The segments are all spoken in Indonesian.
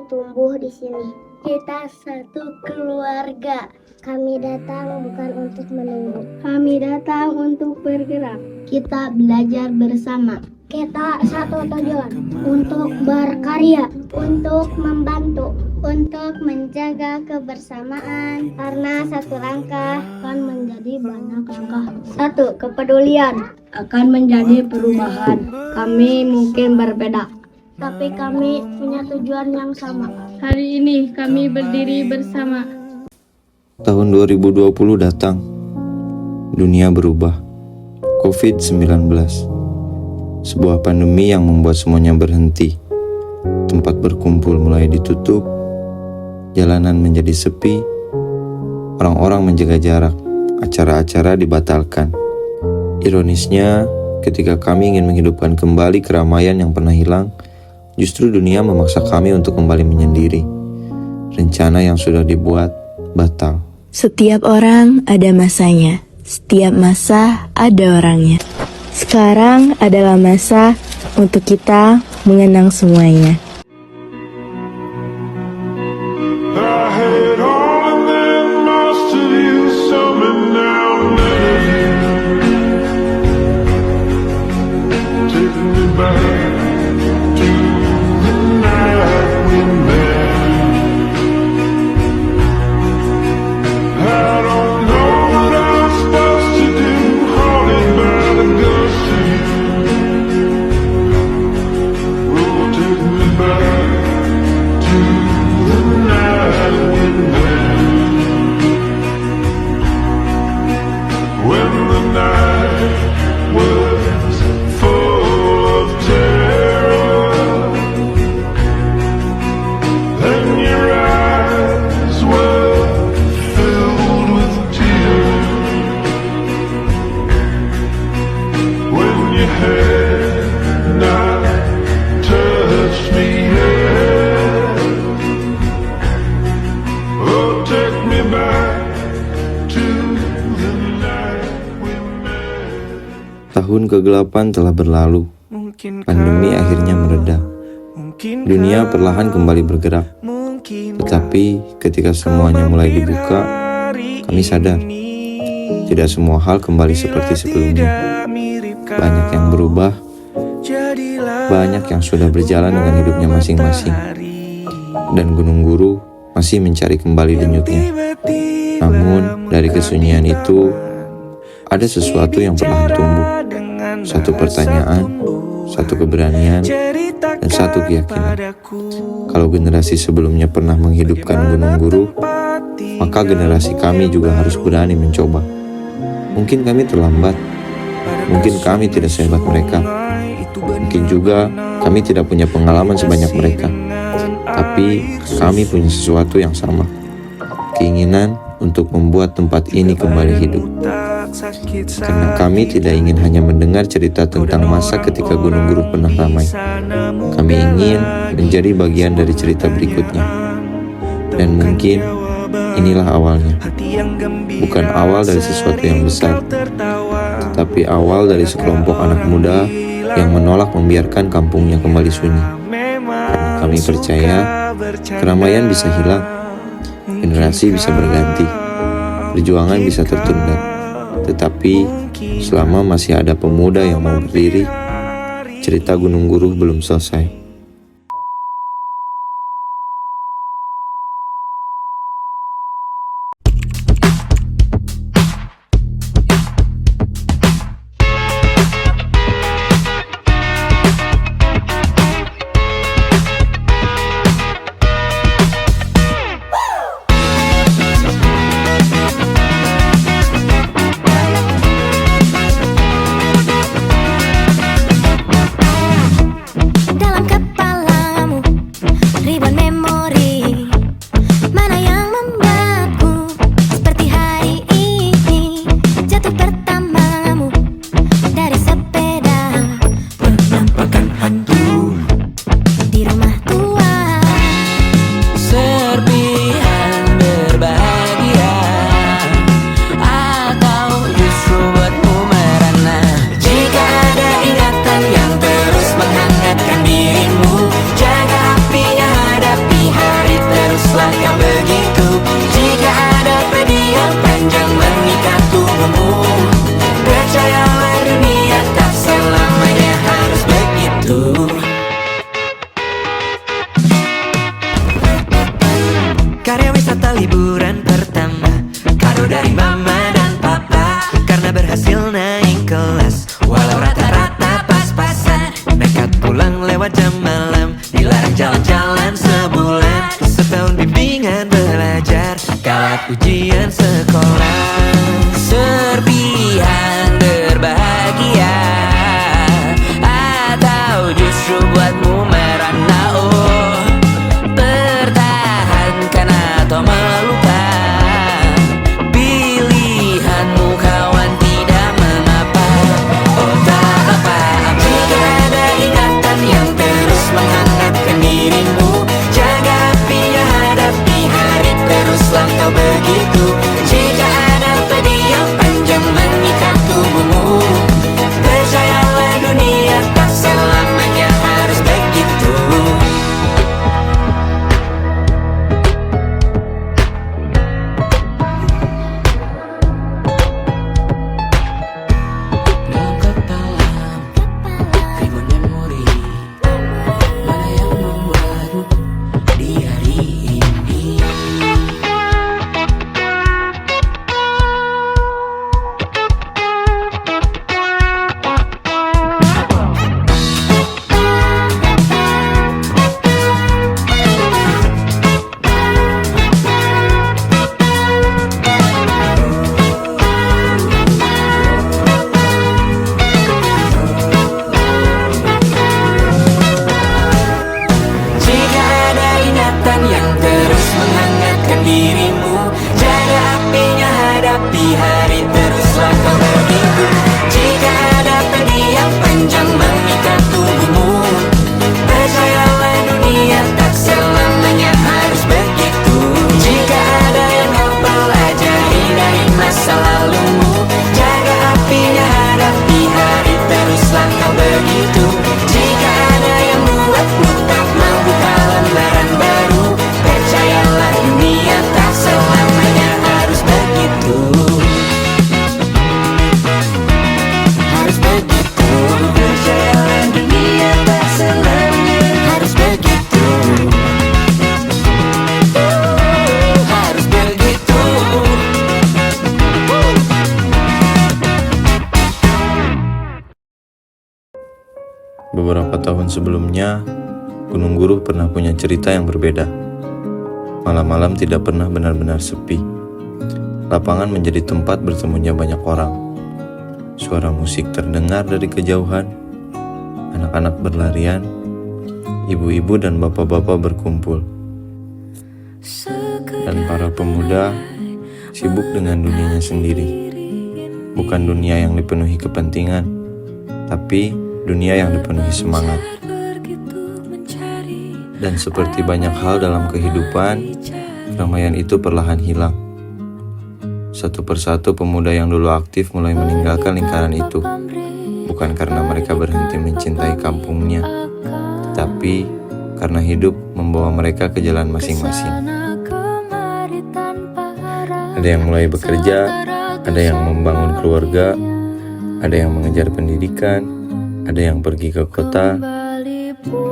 tumbuh di sini. Kita satu keluarga. Kami datang bukan untuk menunggu. Kami datang untuk bergerak. Kita belajar bersama. Kita satu tujuan, untuk berkarya, untuk membantu, untuk menjaga kebersamaan. Karena satu langkah akan menjadi banyak langkah. Satu kepedulian akan menjadi perubahan. Kami mungkin berbeda, tapi kami punya tujuan yang sama. Hari ini kami berdiri bersama. Tahun 2020 datang. Dunia berubah. COVID-19. Sebuah pandemi yang membuat semuanya berhenti. Tempat berkumpul mulai ditutup. Jalanan menjadi sepi. Orang-orang menjaga jarak. Acara-acara dibatalkan. Ironisnya, ketika kami ingin menghidupkan kembali keramaian yang pernah hilang, justru dunia memaksa kami untuk kembali menyendiri. Rencana yang sudah dibuat batal. Setiap orang ada masanya, setiap masa ada orangnya. Sekarang adalah masa untuk kita mengenang semuanya. Tahun kegelapan telah berlalu. Pandemi akhirnya mereda. Dunia perlahan kembali bergerak. Tetapi ketika semuanya mulai dibuka, kami sadar tidak semua hal kembali seperti sebelumnya. Banyak yang berubah, banyak yang sudah berjalan dengan hidupnya masing-masing. Dan Gunung Guru masih mencari kembali denyutnya. Namun dari kesunyian itu, ada sesuatu yang perlahan tumbuh. Satu pertanyaan, satu keberanian, dan satu keyakinan. Kalau generasi sebelumnya pernah menghidupkan Gunung Guru, maka generasi kami juga harus berani mencoba. Mungkin kami terlambat, mungkin kami tidak sehebat mereka, mungkin juga kami tidak punya pengalaman sebanyak mereka. Tapi kami punya sesuatu yang sama, keinginan untuk membuat tempat ini kembali hidup. Karena kami tidak ingin hanya mendengar cerita tentang masa ketika Gunung Guru pernah ramai. Kami ingin menjadi bagian dari cerita berikutnya. Dan mungkin inilah awalnya. Bukan awal dari sesuatu yang besar, tetapi awal dari sekelompok anak muda yang menolak membiarkan kampungnya kembali sunyi. Karena kami percaya keramaian bisa hilang, generasi bisa berganti, perjuangan bisa tertunda. Tetapi selama masih ada pemuda yang mau berdiri, cerita Gunung Guru belum selesai. Dalam baru buatmu merana. Oh, pertahankan atau melupakan pilihanmu kawan, tidak mengapa. Oh tak apa jika ada ingatan yang terus menghangatkan dirimu. Jaga apinya, hadapi hari, teruslah kau begitu. Jika ada pedih yang panjang mengikat tubuhmu, percayalah dunia tak selamanya harus begitu. Dalam kepala ribuan memori, mana yang membuatmu di hari ini? Jika ada ingatan yang terus menghangatkan dirimu, jaga apinya, hadapi hari, teruslah kau begitu. Jika ada pedih yang panjang mengikat tubuhmu, percayalah dunia tak selamanya harus begitu. Jika ada yang kau pelajari dari masa lalumu, jaga apinya, hadapi hari, teruslah kau begitu. Jika ada yang membuatmu tak mau buka lembaran baru, percayalah dunia tak selamanya harus begitu. Harus begitu. Percayalah dunia tak selamanya harus begitu. Harus begitu. Beberapa tahun sebelumnya, Gunung Guruh pernah punya cerita yang berbeda. Malam-malam tidak pernah benar-benar sepi. Lapangan menjadi tempat bertemunya banyak orang. Suara musik terdengar dari kejauhan. Anak-anak berlarian. Ibu-ibu dan bapak-bapak berkumpul. Dan para pemuda sibuk dengan dunianya sendiri. Bukan dunia yang dipenuhi kepentingan, tapi dunia yang dipenuhi semangat. Dan seperti banyak hal dalam kehidupan, keramaian itu perlahan hilang. Satu persatu pemuda yang dulu aktif mulai meninggalkan lingkaran itu. Bukan karena mereka berhenti mencintai kampungnya, tetapi karena hidup membawa mereka ke jalan masing-masing. Ada yang mulai bekerja, ada yang membangun keluarga, ada yang mengejar pendidikan, ada yang pergi ke kota,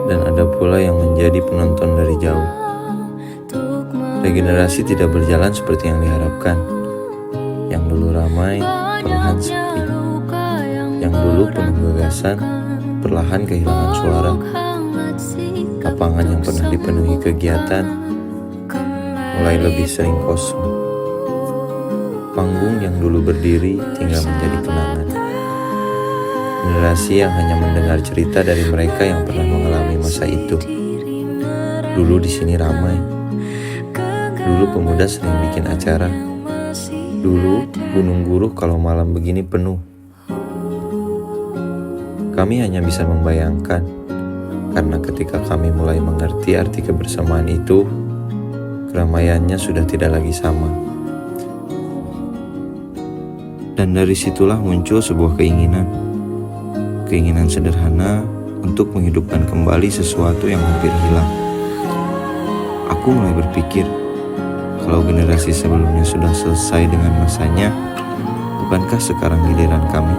dan ada pula yang menjadi penonton dari jauh. Regenerasi tidak berjalan seperti yang diharapkan. Yang dulu ramai, perlahan sepi. Yang dulu penuh gagasan, perlahan kehilangan suara. Lapangan yang pernah dipenuhi kegiatan, mulai lebih sering kosong. Panggung yang dulu berdiri tinggal menjadi kenangan. Generasi yang hanya mendengar cerita dari mereka yang pernah mengalami masa itu. Dulu di sini ramai. Dulu pemuda sering bikin acara. Dulu Gunung Guruh kalau malam begini penuh. Kami hanya bisa membayangkan, karena ketika kami mulai mengerti arti kebersamaan itu, keramaiannya sudah tidak lagi sama. Dan dari situlah muncul sebuah keinginan sederhana untuk menghidupkan kembali sesuatu yang hampir hilang. Aku mulai berpikir, kalau generasi sebelumnya sudah selesai dengan masanya, bukankah sekarang giliran kami?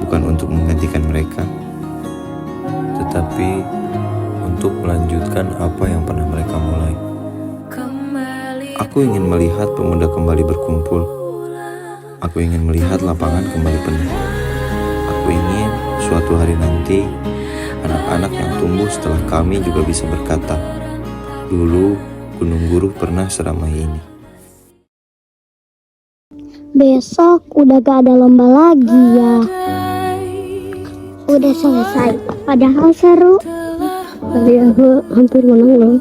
Bukan untuk menggantikan mereka, tetapi untuk melanjutkan apa yang pernah mereka mulai. Aku ingin melihat pemuda kembali berkumpul. Aku ingin melihat lapangan kembali penuh. Aku ingin suatu hari nanti anak-anak yang tumbuh setelah kami juga bisa berkata, dulu Gunung Guruh pernah seramai ini. Besok udah gak ada lomba lagi ya. udah selesai. Padahal seru. Tapi aku hampir menang loh.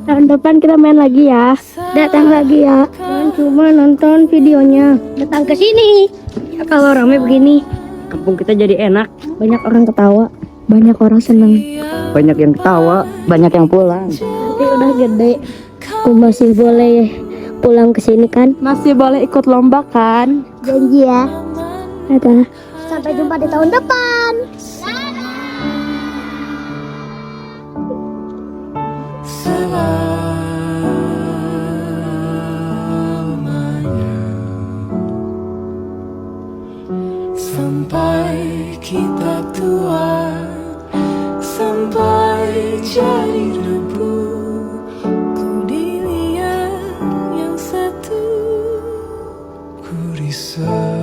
Tahun depan kita main lagi ya. Datang lagi ya. Jangan cuma nonton videonya. Datang ke sini. Ya, kalau ramai begini, Kampung kita jadi enak. banyak orang ketawa, banyak orang seneng. Banyak yang ketawa, banyak yang pulang. Nanti udah gede, aku masih boleh pulang ke sini kan? Masih boleh ikut lomba kan? Janji ya. Dadah. Sampai jumpa di tahun depan. Sampai kita tua, sampai jadi debu, ku dilihat yang satu, ku risau.